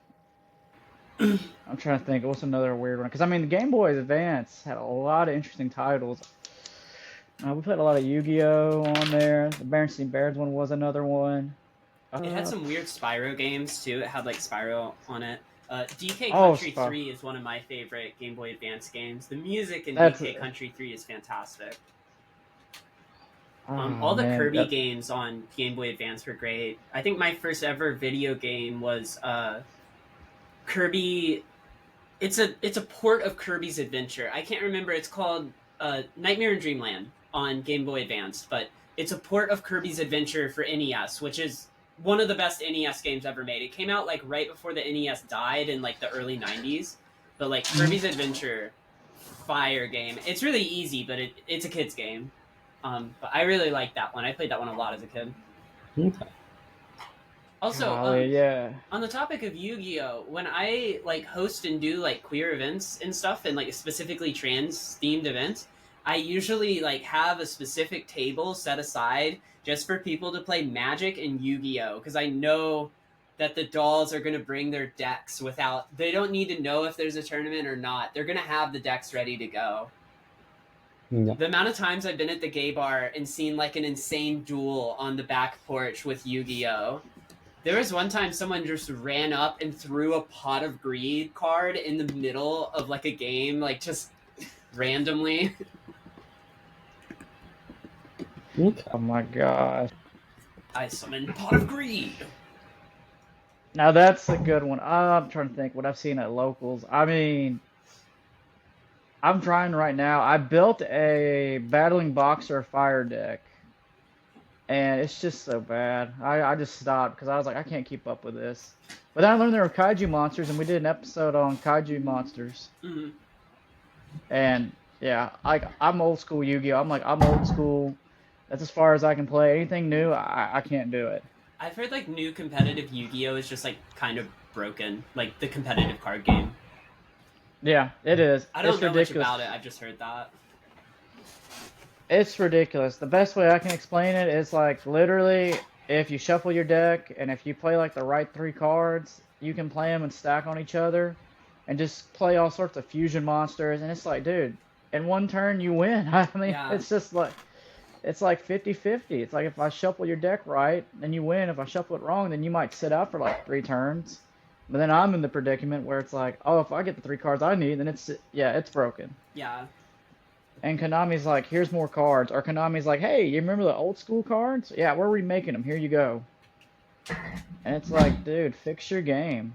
I'm trying to think. What's another weird one? Because I mean, the Game Boy Advance had a lot of interesting titles. We played a lot of Yu-Gi-Oh on there. The Berenstain Bears one was another one. It had Uh, some weird Spyro games too. It had like Spyro on it. DK oh, Country 3 is one of my favorite Game Boy Advance games. The music in that's DK Country 3 is fantastic. oh All the man, Kirby games on Game Boy Advance were great. I think my first ever video game was Kirby. It's a port of Kirby's Adventure. I can't remember. It's called Nightmare in Dreamland on Game Boy Advance, but it's a port of Kirby's Adventure for NES, which is one of the best NES games ever made. It came out like right before the NES died in like the early '90s, but like Mhm. Kirby's Adventure, fire game. It's really easy, but it's a kid's game. But I really like that one. I played that one a lot as a kid. Okay. Also, Golly, yeah. on the topic of Yu-Gi-Oh, when I like host and do like queer events and stuff, and like specifically trans themed events, I usually like have a specific table set aside just for people to play Magic and Yu-Gi-Oh, because I know that the dolls are going to bring their decks without. They don't need to know if there's a tournament or not. They're going to have the decks ready to go. Yeah. The amount of times I've been at the gay bar and seen like an insane duel on the back porch with Yu-Gi-Oh. There was one time someone just ran up and threw a Pot of Greed card in the middle of like a game, like just randomly. Okay. Oh my gosh. I summoned Pot of Greed. Now that's a good one. I'm trying to think what I've seen at locals. I mean, I'm trying right now. I built a battling boxer fire deck, and it's just so bad. I just stopped because I was like, I can't keep up with this. But then I learned there were kaiju monsters, and we did an episode on kaiju monsters. Mm-hmm. And yeah, I'm old school Yu-Gi-Oh. I'm old school. That's as far as I can play. Anything new, I can't do it. I've heard like new competitive Yu-Gi-Oh is just like kind of broken, like the competitive card game. Yeah, it is. I don't It's know much ridiculous. about it. I've just heard that. It's ridiculous. The best way I can explain it is like literally if you shuffle your deck and if you play like the right three cards, you can play them and stack on each other and just play all sorts of fusion monsters. And it's like, dude, in one turn you win. I mean, Yeah. it's just like, it's like 50-50. It's like if I shuffle your deck right, then you win. If I shuffle it wrong, then you might sit out for like 3 turns. But then I'm in the predicament where it's like, oh, if I get the 3 cards I need, then it's broken. Yeah. And Konami's like, here's more cards. Or Konami's like, hey, you remember the old school cards? Yeah, we're remaking them. Here you go. And it's like, dude, fix your game.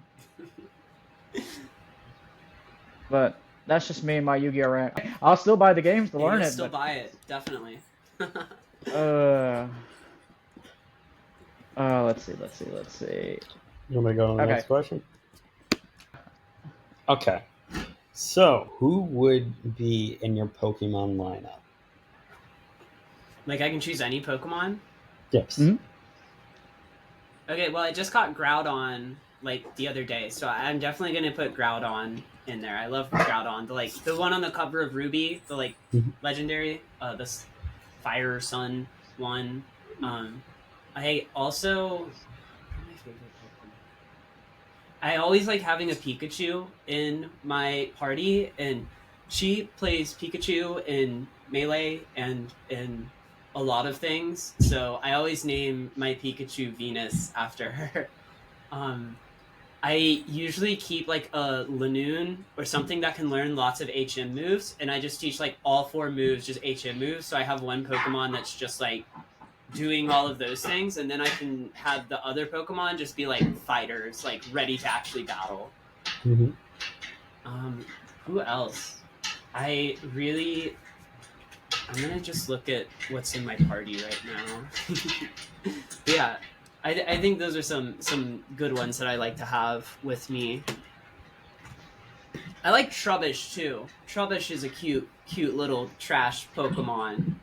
But that's just me and my Yu-Gi-Oh rant. I'll still buy the games to learn You'll it, still but buy it, definitely. let's see. You want me to go on the Okay. next question? Okay. So, who would be in your Pokemon lineup? Like I can choose any Pokemon. Yes. Mhm. Okay, well I just caught Groudon like the other day, so I'm definitely gonna put Groudon in there. I love Groudon, the one on the cover of Ruby, the like Mhm. legendary, the Fire Sun one. I also I always like having a Pikachu in my party, and she plays Pikachu in Melee and in a lot of things. So I always name my Pikachu Venus after her. Um, I usually keep like a Lanoon or something that can learn lots of HM moves, and I just teach like all 4 moves, just HM moves. So I have one Pokemon that's just like doing all of those things, and then I can have the other Pokemon just be like fighters, like ready to actually battle. Mm-hmm. Who else? I'm gonna just look at what's in my party right now. Yeah, I think those are some good ones that I like to have with me. I like Trubbish too. Trubbish is a cute little trash Pokemon.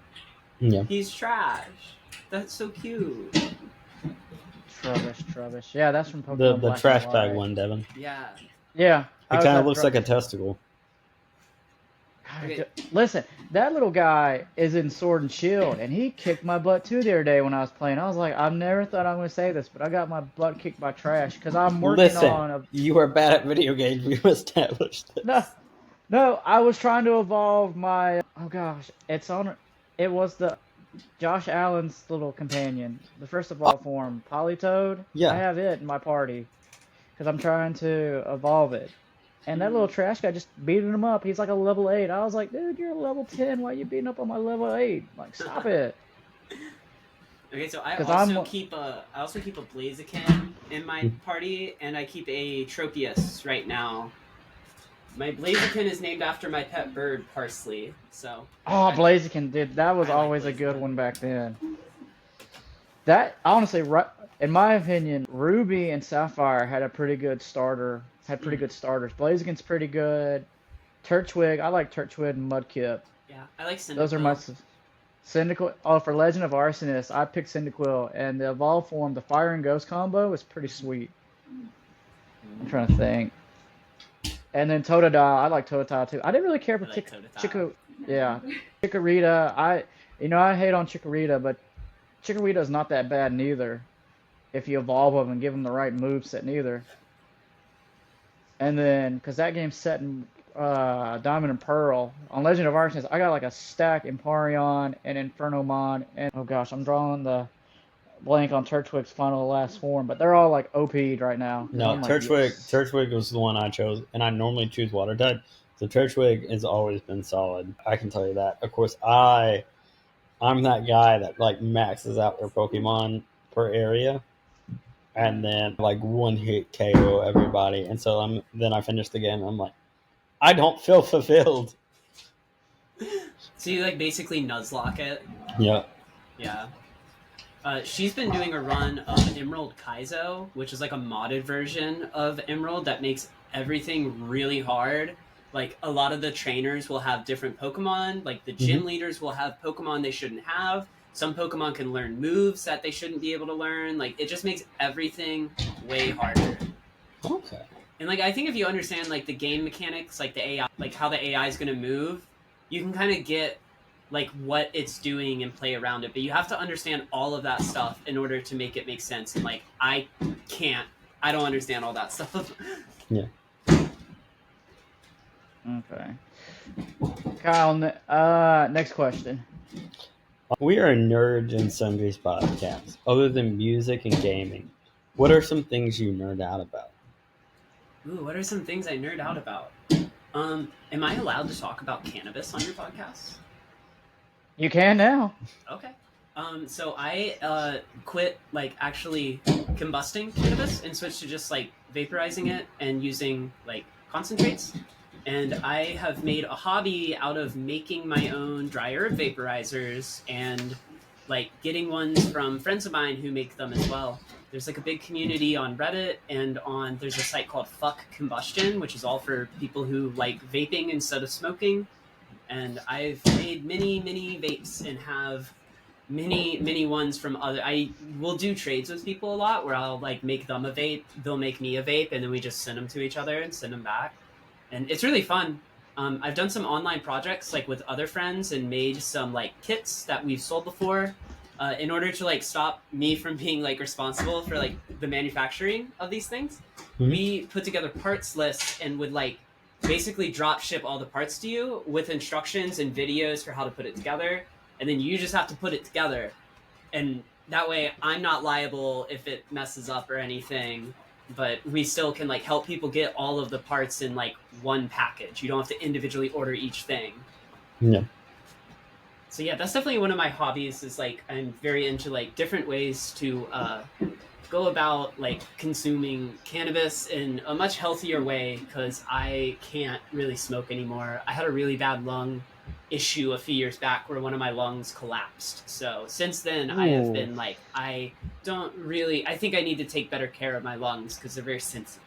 Yeah. He's trash. That's so cute. Trubbish. Yeah, that's from Pokemon The Black trash and bag White. one, Devin. Yeah. Yeah. It kind of looks like a testicle. Okay. Listen, that little guy is in Sword and Shield, and he kicked my butt too the other day when I was playing. I was like, I've never thought I'm going to say this, but I got my butt kicked by trash because I'm working Listen, on a... you are bad at video games. We've established this. No, I was trying to evolve my... Oh gosh, it was the Josh Allen's little companion, the first evolved form, Politoed. Yeah. I have it in my party because I'm trying to evolve it. And that little trash guy just beating him up. He's like a level 8. I was like, dude, you're a level 10. Why are you beating up on my level 8? Like, stop it. Okay, so I 'Cause also keep a Blaziken in my party, and I keep a Tropius right now. My Blaziken is named after my pet bird, Parsley. So. Oh, Blaziken, dude, that was always a good one back then. That, honestly, in my opinion, Ruby and Sapphire had a pretty good starter. Had pretty good starters. Blaziken's pretty good. Turtwig, I like Turtwig and Mudkip. Yeah, I like Cyndaquil. Those are my... Cyndaquil. Oh, for Legend of Arsonist, I picked Cyndaquil, and the evolved form, the Fire and Ghost combo, is pretty sweet. I'm trying to think. And then Totodile, I like Totodile too. I didn't really care for Chikorita. I hate on Chikorita, but Chikorita's not that bad neither. If you evolve them and give them the right moveset neither. And then, because that game's set in Diamond and Pearl, on Legend of Arceus, I got like a stack Empyrean and Infernomon, and oh gosh, I'm drawing the blank on Turtwig's final last form, but they're all like OP'd right now. No, like, Turtwig was the one I chose, and I normally choose Water type, so Turtwig has always been solid. I can tell you that. Of course, I'm that guy that like maxes out their Pokemon per area, and then like one hit KO everybody, and so then I finish the game. And I'm like, I don't feel fulfilled. So you like basically Nuzlocke it? Yeah. Yeah. She's been doing a run of Emerald Kaizo, which is like a modded version of Emerald that makes everything really hard. Like a lot of the trainers will have different Pokemon. Like the gym leaders will have Pokemon they shouldn't have. Some Pokemon can learn moves that they shouldn't be able to learn. Like it just makes everything way harder. Okay. And like I think if you understand like the game mechanics, like the AI, like how the AI is going to move, you can kind of get like what it's doing and play around it. But you have to understand all of that stuff in order to make it make sense. And like I don't understand all that stuff. Yeah. Okay. Kyle, next question. We are nerds in Sundry's podcast. Other than music and gaming, what are some things you nerd out about? Ooh, what are some things I nerd out about? Am I allowed to talk about cannabis on your podcast? You can now. Okay. So I quit like actually combusting cannabis and switched to just like vaporizing it and using like concentrates. And I have made a hobby out of making my own dry herb vaporizers and like getting ones from friends of mine who make them as well. There's like a big community on Reddit and there's a site called Fuck Combustion, which is all for people who like vaping instead of smoking. And I've made many vapes and have many ones from other. I will do trades with people a lot where I'll like make them a vape, they'll make me a vape, and then we just send them to each other and send them back. And it's really fun. I've done some online projects like with other friends and made some like kits that we've sold before. in order to like stop me from being like responsible for like the manufacturing of these things, we put together parts lists and would like basically drop ship all the parts to you with instructions and videos for how to put it together, and then you just have to put it together, and that way I'm not liable if it messes up or anything, but we still can like help people get all of the parts in like one package. You don't have to individually order each thing. Yeah. So yeah, that's definitely one of my hobbies, is like I'm very into like different ways to go about like consuming cannabis in a much healthier way, because I can't really smoke anymore. I had a really bad lung issue a few years back where one of my lungs collapsed. So since then I have been like, I think I need to take better care of my lungs because they're very sensitive.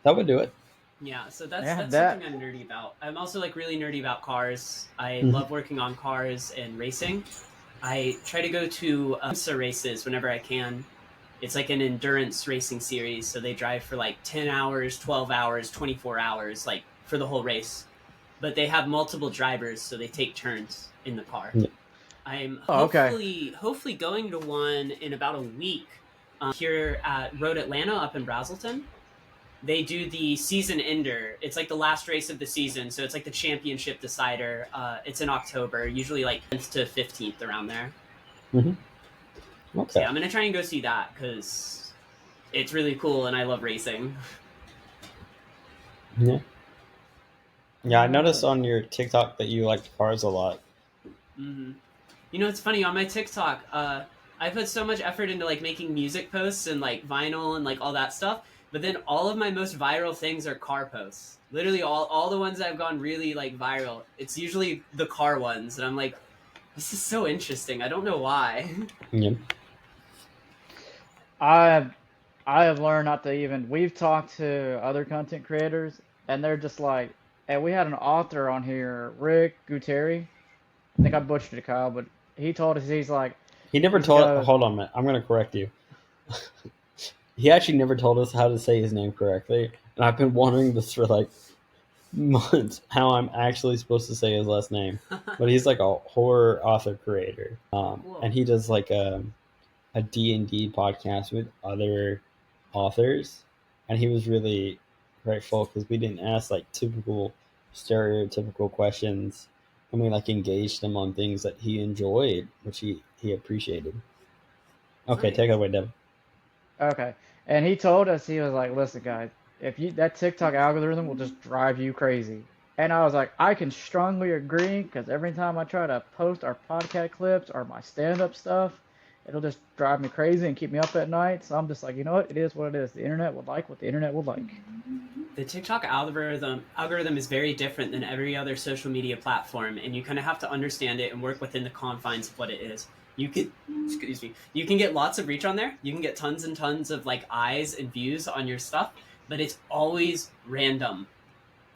That would do it. Yeah, so that's something I'm nerdy about. I'm also like really nerdy about cars. I love working on cars and racing. I try to go to IMSA races whenever I can. It's like an endurance racing series, so they drive for like 10 hours, 12 hours, 24 hours, like for the whole race. But they have multiple drivers, so they take turns in the car. Yeah. I'm hopefully going to one in about a week here at Road Atlanta up in Brazelton. They do the season ender. It's like the last race of the season, so it's like the championship decider. It's in October, usually like 10th to 15th, around there. Okay. So yeah, I'm gonna try and go see that because it's really cool and I love racing. Yeah. Yeah, I noticed on your TikTok that you liked cars a lot. You know, it's funny, on my TikTok, I put so much effort into like making music posts and like vinyl and like all that stuff, but then all of my most viral things are car posts. Literally all the ones that have gone really like viral, it's usually the car ones, and I'm like, this is so interesting. I don't know why. Yeah. I have learned not to even. We've talked to other content creators, and they're just like, and we had an author on here, Rick Gutierrez. I think I butchered it, Kyle, but he told us, he's like, He never told. Hold on a minute. I'm going to correct you. He actually never told us how to say his name correctly, and I've been wondering this for like months, how I'm actually supposed to say his last name. But he's like a horror author creator, and he does like a D&D podcast with other authors, and he was really grateful because we didn't ask like typical stereotypical questions, and we like engaged him on things that he enjoyed, which he appreciated. Okay, Nice. take it away, Deb. Okay. And he told us, he was like, listen, guys, if you that TikTok algorithm will just drive you crazy. And I was like, I can strongly agree, because every time I try to post our podcast clips or my stand-up stuff, it'll just drive me crazy and keep me up at night. So I'm just like, you know what? It is what it is. The internet will like what the internet will like. The TikTok algorithm is very different than every other social media platform, and you kind of have to understand it and work within the confines of what it is. You can get lots of reach on there. You can get tons and tons of like eyes and views on your stuff, but it's always random.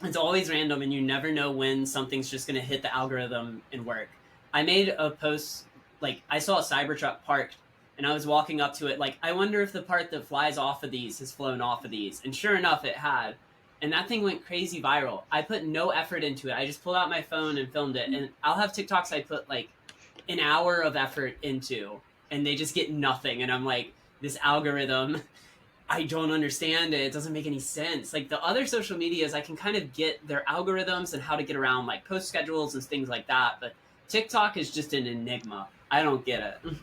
It's always random, and you never know when something's just going to hit the algorithm and work. I made a post, like I saw a Cybertruck parked, and I was walking up to it like, I wonder if the part that flies off of these has flown off of these. And sure enough, it had. And that thing went crazy viral. I put no effort into it. I just pulled out my phone and filmed it. And I'll have TikToks I put like an hour of effort into, and they just get nothing. And I'm like, this algorithm, I don't understand it. It doesn't make any sense. Like the other social medias, I can kind of get their algorithms and how to get around like post schedules and things like that. But TikTok is just an enigma. I don't get it.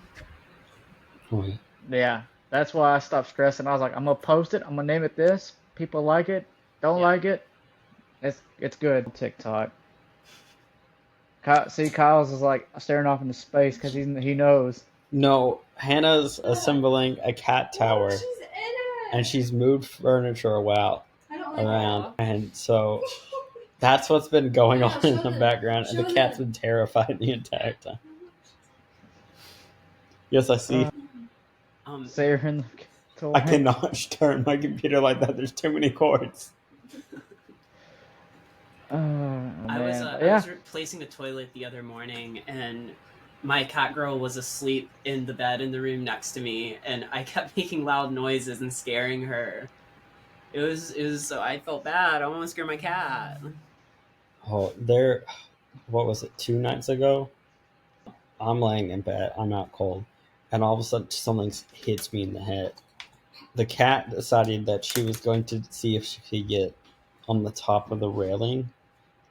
Yeah, that's why I stopped stressing. I was like, I'm gonna post it. I'm gonna name it this. People like it. Don't like it. It's good. TikTok. See, Kyle's is like staring off into space because he knows. No, Hannah's assembling a cat tower, She's in it. and she's moved furniture around, and so that's what's been going on in the background, and the cat's been terrified the entire time. Yes, I see. Sarah in the toy. I cannot turn my computer like that. There's too many cords. I was replacing the toilet the other morning, and my cat girl was asleep in the bed in the room next to me, and I kept making loud noises and scaring her. It was so I felt bad. I almost scared my cat. Oh, what was it, 2 nights ago? I'm laying in bed. I'm out cold, and all of a sudden something hits me in the head. The cat decided that she was going to see if she could get on the top of the railing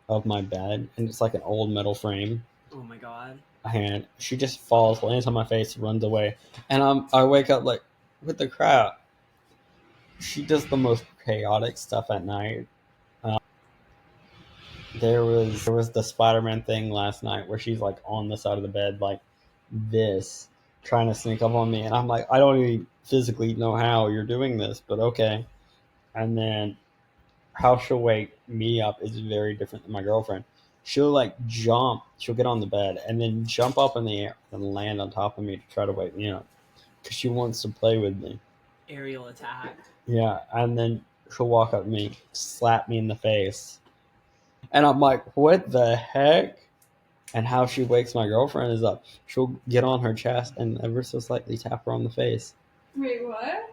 of my bed, and it's like an old metal frame. Oh my god. And she just falls, lands on my face, runs away, and I wake up like, what the crap? She does the most chaotic stuff at night. There was the Spider-Man thing last night where she's like on the side of the bed like this, trying to sneak up on me, and I'm like, I don't even physically know how you're doing this, but okay. And then how she'll wake me up is very different than my girlfriend. She'll like jump, she'll get on the bed and then jump up in the air and land on top of me to try to wake me up because she wants to play with me. Aerial attack. Yeah, and then she'll walk up to me, slap me in the face, and I'm like, what the heck? And how she wakes my girlfriend is up. She'll get on her chest and ever so slightly tap her on the face. Wait, what?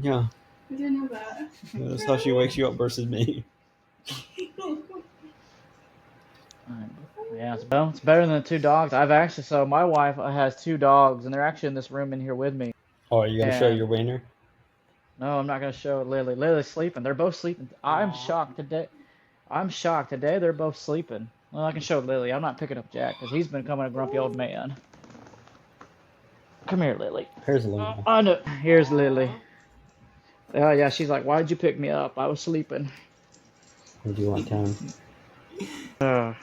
Yeah, I didn't know that. that's how she wakes you up versus me. Yeah, it's better than the 2 dogs. So my wife has 2 dogs, and they're actually in this room in here with me. Oh, are you gonna show And your wiener? no, I'm not gonna show Lily. Lily's sleeping. They're both sleeping. I'm Aw. shocked today. I'm shocked today. They're both sleeping. Well, I can show Lily. I'm not picking up Jack because he's been becoming a grumpy old man. Come here, Lily. Here's Luna. I know. Here's Lily. Oh yeah, she's like, why'd you pick me up? I was sleeping. What do you want, Tom?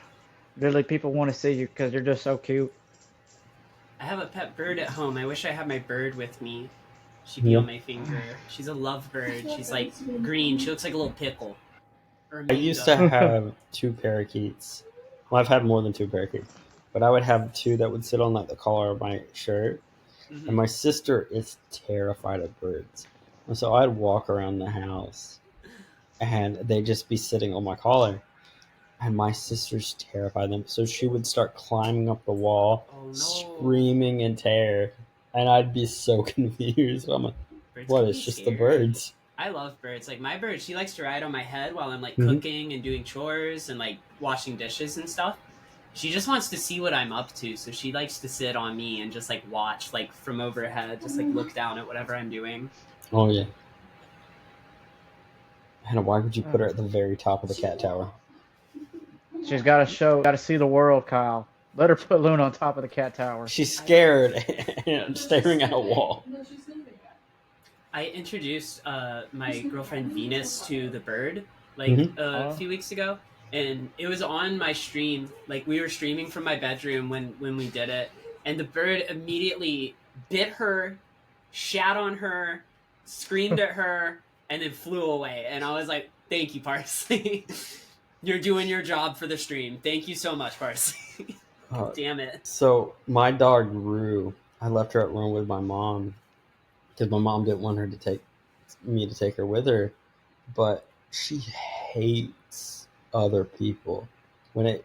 Lily, people want to see you because you're just so cute. I have a pet bird at home. I wish I had my bird with me. She'd be on my finger. She's a lovebird. She's like green. She looks like a little pickle. Or a I used to mango. have 2 parakeets. Well, I've had more than 2 parakeets, but I would have 2 that would sit on like the collar of my shirt. Mhm. And my sister is terrified of birds, and so I'd walk around the house, and they'd just be sitting on my collar. And my sister's terrified of them, so she would start climbing up the wall, Oh no. screaming in terror, and I'd be so confused. I'm like, Birds what? can It's be just the scary. birds. I love birds. Like my bird, she likes to ride on my head while I'm like Mhm. cooking and doing chores and like washing dishes and stuff. She just wants to see what I'm up to, so she likes to sit on me and just like watch like from overhead, just like look down at whatever I'm doing. Oh yeah. Hannah, why would you put her at the very top of the cat tower? She's got to see the world, Kyle. Let her put Luna on top of the cat tower. She's scared and staring at a wall. No, she's sleeping. I introduced my girlfriend Venus to the bird like Mhm. a few weeks ago, and it was on my stream. Like we were streaming from my bedroom when we did it, and the bird immediately bit her, shat on her, screamed at her, and then flew away. And I was like, "Thank you, Parsley. You're doing your job for the stream. Thank you so much, Parsley." Uh, Damn it. So my dog Rue, I left her at home with my mom because my mom didn't want her to take her with her, but she hates other people.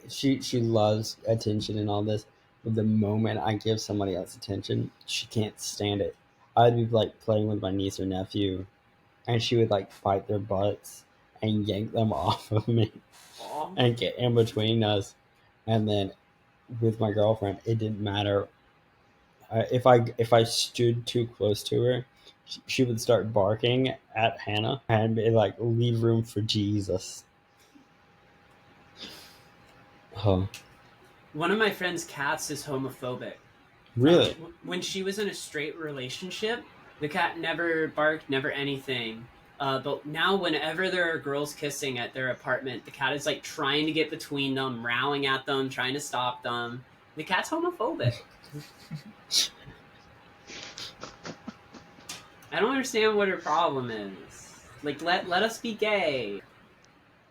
She loves attention and all this, but the moment I give somebody else attention, she can't stand it. I'd be like playing with my niece or nephew, and she would like fight their butts and yank them off of me Aw. and get in between us, and then with my girlfriend, it didn't matter. If I stood too close to her, she would start barking at Hannah and be like, "Leave room for Jesus." Oh, One of my friend's cats is homophobic. really? When she was in a straight relationship, the cat never barked, never anything. But now, whenever there are girls kissing at their apartment, the cat is like trying to get between them, rowing at them, trying to stop them. The cat's homophobic. I don't understand what her problem is. Like, let us be gay.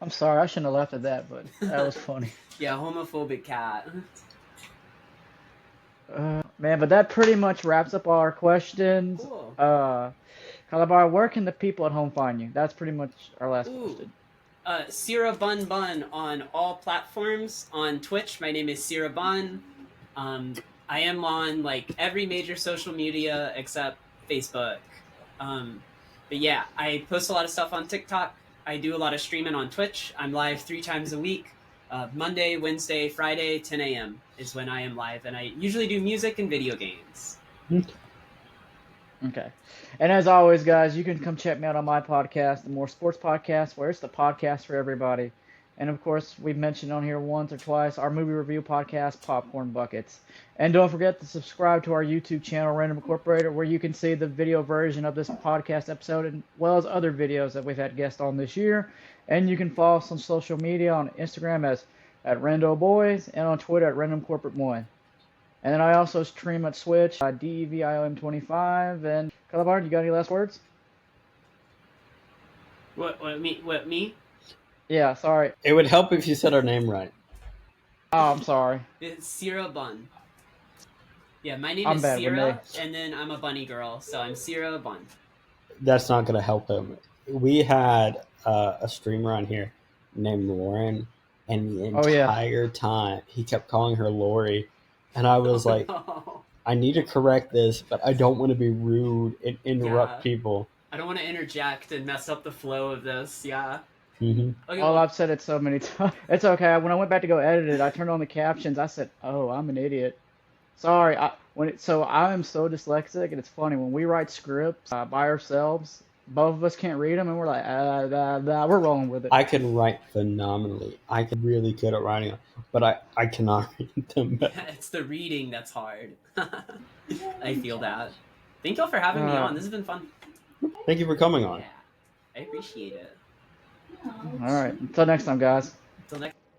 I'm sorry, I shouldn't have left at that, but that was funny. Yeah, homophobic cat. Man, but that pretty much wraps up all our questions. Cool. Calabar, where can the people at home find you? That's pretty much our last question. Cirabun Bun on all platforms. On Twitch, my name is Cirabun. I am on like every major social media except Facebook. But yeah, I post a lot of stuff on TikTok. I do a lot of streaming on Twitch. I'm live 3 times a week. Monday, Wednesday, Friday, 10 a.m. is when I am live, and I usually do music and video games. Okay. And as always, guys, you can come check me out on my podcast, the More Sports Podcast, where it's the podcast for everybody. And of course, we've mentioned on here once or twice our movie review podcast, Popcorn Buckets. And don't forget to subscribe to our YouTube channel, Random Incorporated, where you can see the video version of this podcast episode, as well as other videos that we've had guests on this year. And you can follow us on social media on Instagram at Rando Boys and on Twitter at Random Corporate One. And then I also stream at Switch, DEVIOM25. And Calabard, you got any last words? What me? Yeah, sorry. It would help if you said our name right. Oh, I'm sorry. It's Cirabun. Yeah, my name I'm is bad with Cira, names. and then I'm a bunny girl, so I'm Cirabun. That's not going to help him. We had a streamer on here named Lauren, and the entire time he kept calling her Lori. And I was like, No. I need to correct this, but I don't want to be rude and interrupt people. I don't want to interject and mess up the flow of this. Yeah. Mm-hmm. Okay, Well, I've said it so many times. It's okay. When I went back to go edit it, I turned on the captions. I said, "Oh, I'm an idiot." Sorry. I am so dyslexic, and it's funny when we write scripts by ourselves. Both of us can't read them, and we're like, we're rolling with it. I can write phenomenally. I can really good at writing, but I cannot read them. it's the reading that's hard. I feel that. Thank y'all for having me on. This has been fun. Thank you for coming on. Yeah, I appreciate it. All right. Until next time, guys. Until next.